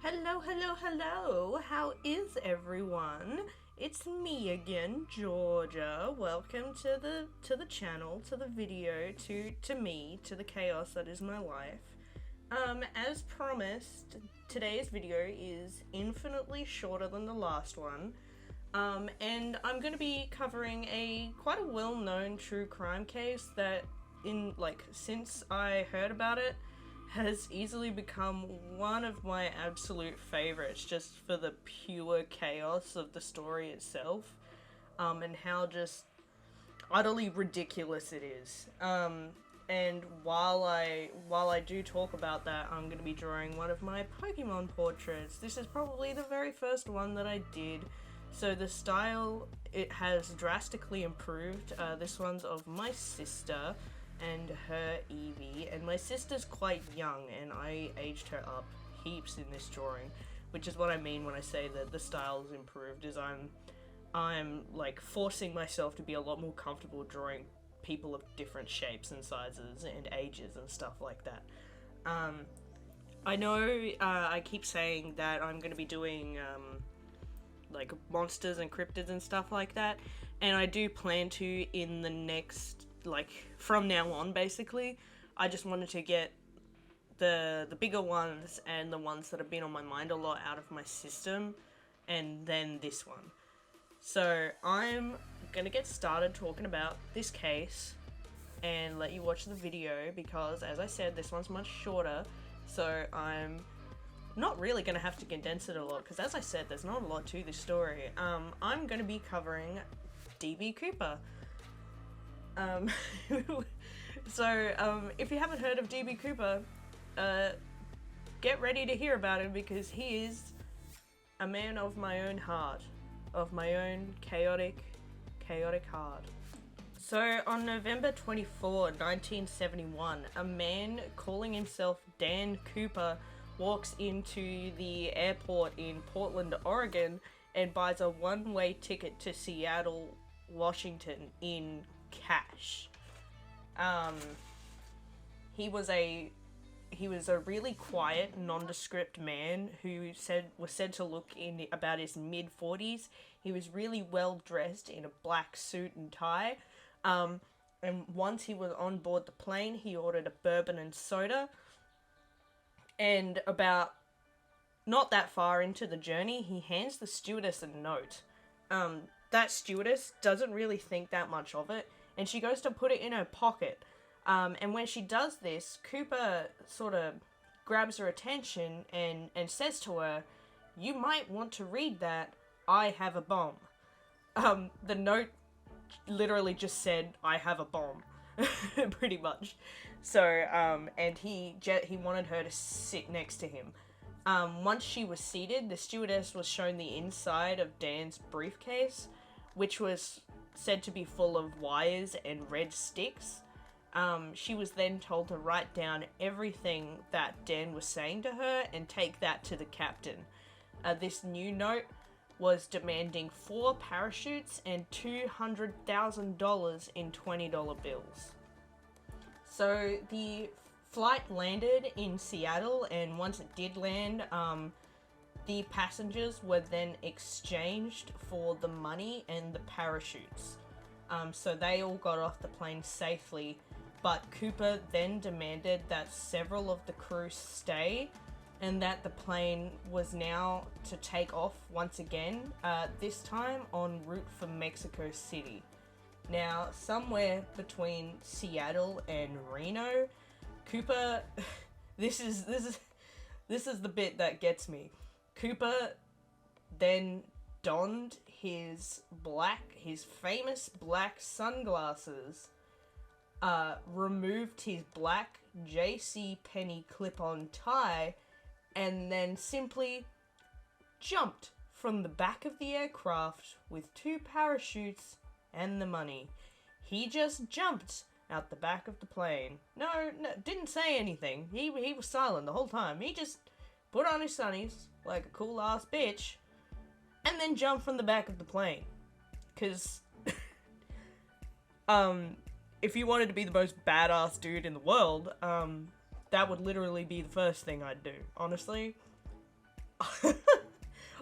Hello, hello, hello. How is everyone? It's me again, Georgia. Welcome to the channel, to the video, to me, to the chaos that is my life. As promised, today's video is infinitely shorter than the last one. And I'm going to be covering quite a well-known true crime case that since I heard about it has easily become one of my absolute favorites, just for the pure chaos of the story itself, and how just utterly ridiculous it is. And while I do talk about that, I'm going to be drawing one of my Pokemon portraits. This is probably the very first one that I did, so the style, it has drastically improved. This one's of my sister and her Eevee, and my sister's quite young, and I aged her up heaps in this drawing, which is what I mean when I say that the style's improved, is I'm like forcing myself to be a lot more comfortable drawing people of different shapes and sizes and ages and stuff like that. I know I keep saying that I'm going to be doing like monsters and cryptids and stuff like that, and I do plan to in the next, like, from now on, basically. I just wanted to get the bigger ones and the ones that have been on my mind a lot out of my system, and then this one. So I'm gonna get started talking about this case and let you watch the video, because as I said, this one's much shorter, so I'm not really gonna have to condense it a lot, because as I said, there's not a lot to this story. I'm gonna be covering D.B Cooper. If you haven't heard of D.B Cooper, get ready to hear about him, because he is a man of my own heart, of my own chaotic heart. So, on November 24, 1971, a man calling himself Dan Cooper walks into the airport in Portland, Oregon, and buys a one-way ticket to Seattle, Washington in cash. He was a really quiet, nondescript man who was said to look in about his mid-40s. He was really well dressed in a black suit and tie. And once he was on board the plane, he ordered a bourbon and soda. And about not that far into the journey, he hands the stewardess a note. That stewardess doesn't really think that much of it, and she goes to put it in her pocket. And when she does this, Cooper sort of grabs her attention and says to her, "You might want to read that. I have a bomb." The note literally just said, "I have a bomb," pretty much. So, and he wanted her to sit next to him. Once she was seated, the stewardess was shown the inside of Dan's briefcase, which was said to be full of wires and red sticks. She was then told to write down everything that Dan was saying to her and take that to the captain. This new note was demanding 4 parachutes and $200,000 in $20 bills. So the flight landed in Seattle, and once it did land, the passengers were then exchanged for the money and the parachutes. So they all got off the plane safely, but Cooper then demanded that several of the crew stay, and that the plane was now to take off once again, this time en route for Mexico City. Now, somewhere between Seattle and Reno, Cooper, this is the bit that gets me. Cooper then donned his famous black sunglasses, removed his black J.C. Penney clip-on tie, and then simply jumped from the back of the aircraft with 2 parachutes and the money. He just jumped out the back of the plane. No, didn't say anything. He was silent the whole time. He just put on his sunnies like a cool ass bitch, and then jumped from the back of the plane. 'Cause if you wanted to be the most badass dude in the world, that would literally be the first thing I'd do, honestly.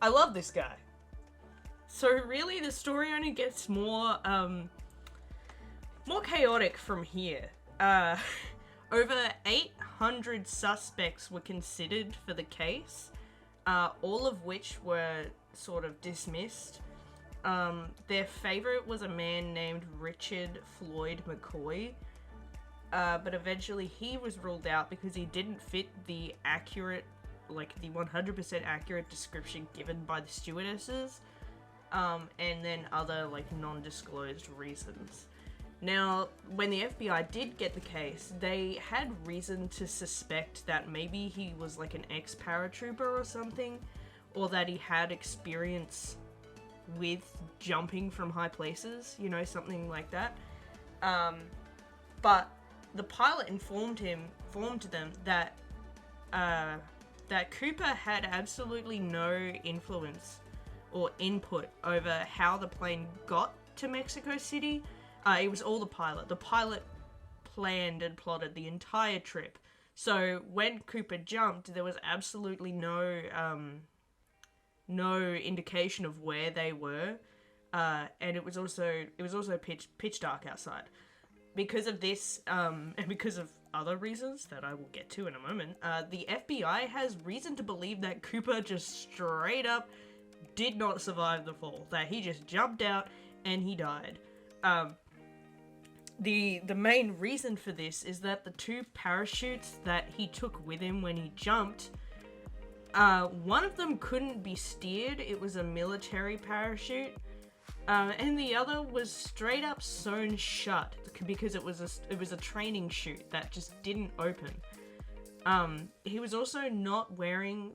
I love this guy. So really, the story only gets more chaotic from here. Over 800 suspects were considered for the case, all of which were sort of dismissed. Their favorite was a man named Richard Floyd McCoy, but eventually he was ruled out because he didn't fit the 100% accurate description given by the stewardesses, and then other, non-disclosed reasons. Now, when the FBI did get the case, they had reason to suspect that maybe he was, an ex-paratrooper or something, or that he had experience with jumping from high places, something like that. But the pilot informed them that Cooper had absolutely no influence or input over how the plane got to Mexico City. It was all the pilot. The pilot planned and plotted the entire trip. So when Cooper jumped, there was absolutely no indication of where they were, and it was also pitch dark outside. Because of this, and because of other reasons that I will get to in a moment, the FBI has reason to believe that Cooper just straight up did not survive the fall. That he just jumped out and he died. The main reason for this is that the two parachutes that he took with him when he jumped, one of them couldn't be steered. It was a military parachute, and the other was straight up sewn shut because it was a training chute that just didn't open. He was also not wearing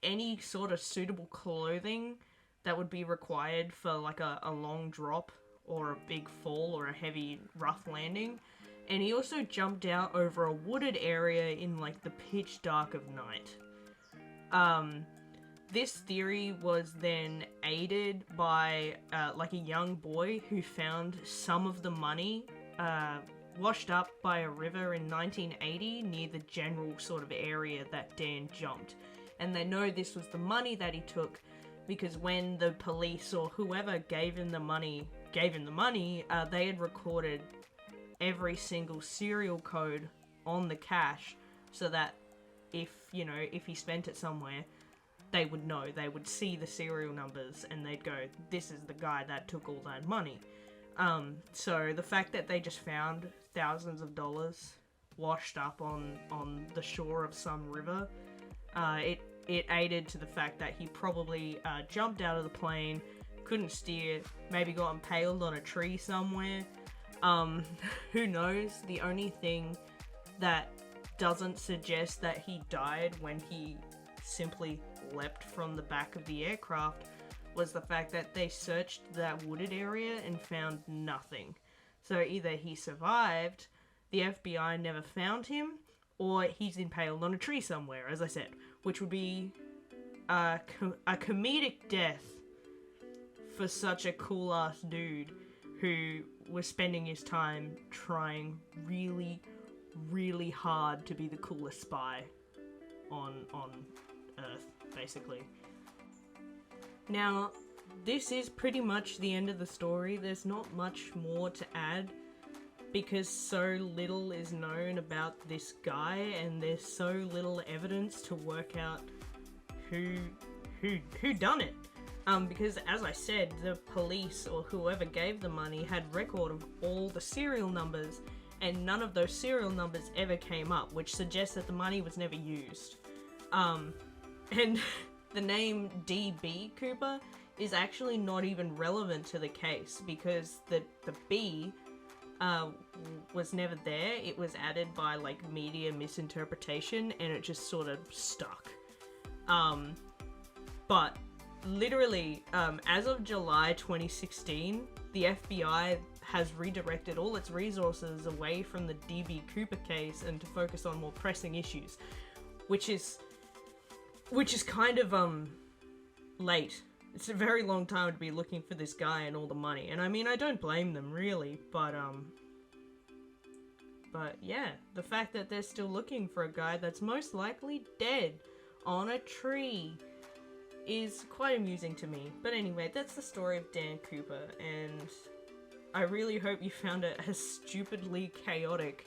any sort of suitable clothing that would be required for a long drop or a big fall or a heavy rough landing, and he also jumped out over a wooded area in the pitch dark of night. This theory was then aided by a young boy who found some of the money washed up by a river in 1980 near the general sort of area that Dan jumped, and they know this was the money that he took because when the police or whoever gave him the money, they had recorded every single serial code on the cash so that if he spent it somewhere, they would know. They would see the serial numbers and they'd go, this is the guy that took all that money. So the fact that they just found thousands of dollars washed up on the shore of some river, it aided to the fact that he probably jumped out of the plane, couldn't steer, maybe got impaled on a tree somewhere. Who knows? The only thing that doesn't suggest that he died when he simply leapt from the back of the aircraft was the fact that they searched that wooded area and found nothing. So either he survived, the FBI never found him, or he's impaled on a tree somewhere, as I said, which would be a comedic death for such a cool-ass dude who was spending his time trying really, really hard to be the coolest spy on Earth, basically. Now, this is pretty much the end of the story. There's not much more to add because so little is known about this guy and there's so little evidence to work out who done it. Because as I said, the police or whoever gave the money had record of all the serial numbers and none of those serial numbers ever came up, which suggests that the money was never used. And the name D.B Cooper is actually not even relevant to the case because the B was never there. It was added by media misinterpretation and it just sort of stuck. But literally, as of July 2016, the FBI has redirected all its resources away from the D.B Cooper case and to focus on more pressing issues, which is kind of late. It's a very long time to be looking for this guy and all the money, and I mean, I don't blame them really, but yeah, the fact that they're still looking for a guy that's most likely dead on a tree is quite amusing to me. But anyway, that's the story of Dan Cooper, and I really hope you found it as stupidly chaotic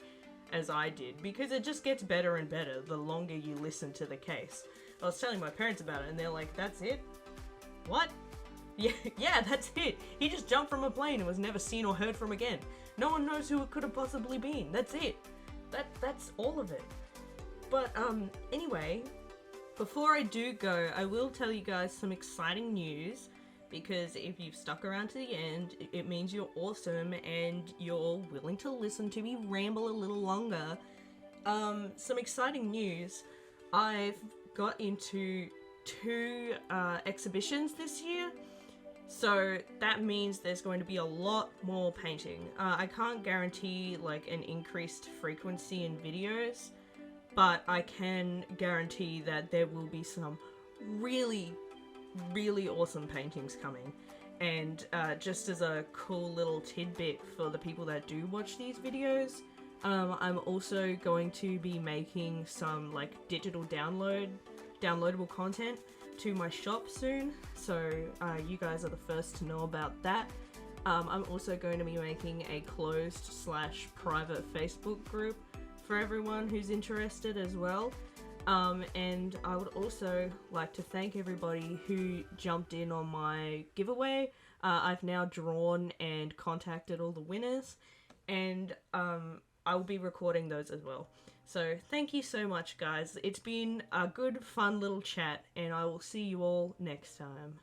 as I did, because it just gets better and better the longer you listen to the case. I was telling my parents about it, and they're like, that's it? What? Yeah, that's it. He just jumped from a plane and was never seen or heard from again. No one knows who it could have possibly been. That's it. That's all of it. But, anyway, before I do go, I will tell you guys some exciting news, because if you've stuck around to the end, it means you're awesome and you're willing to listen to me ramble a little longer. Some exciting news. I've got into 2 exhibitions this year, so that means there's going to be a lot more painting. I can't guarantee like an increased frequency in videos, but I can guarantee that there will be some really awesome paintings coming. And just as a cool little tidbit for the people that do watch these videos, I'm also going to be making some like digital downloadable content to my shop soon, so you guys are the first to know about that. I'm also going to be making a closed/private Facebook group for everyone who's interested as well. And I would also like to thank everybody who jumped in on my giveaway. I've now drawn and contacted all the winners, and I will be recording those as well. So thank you so much, guys. It's been a good, fun little chat, and I will see you all next time.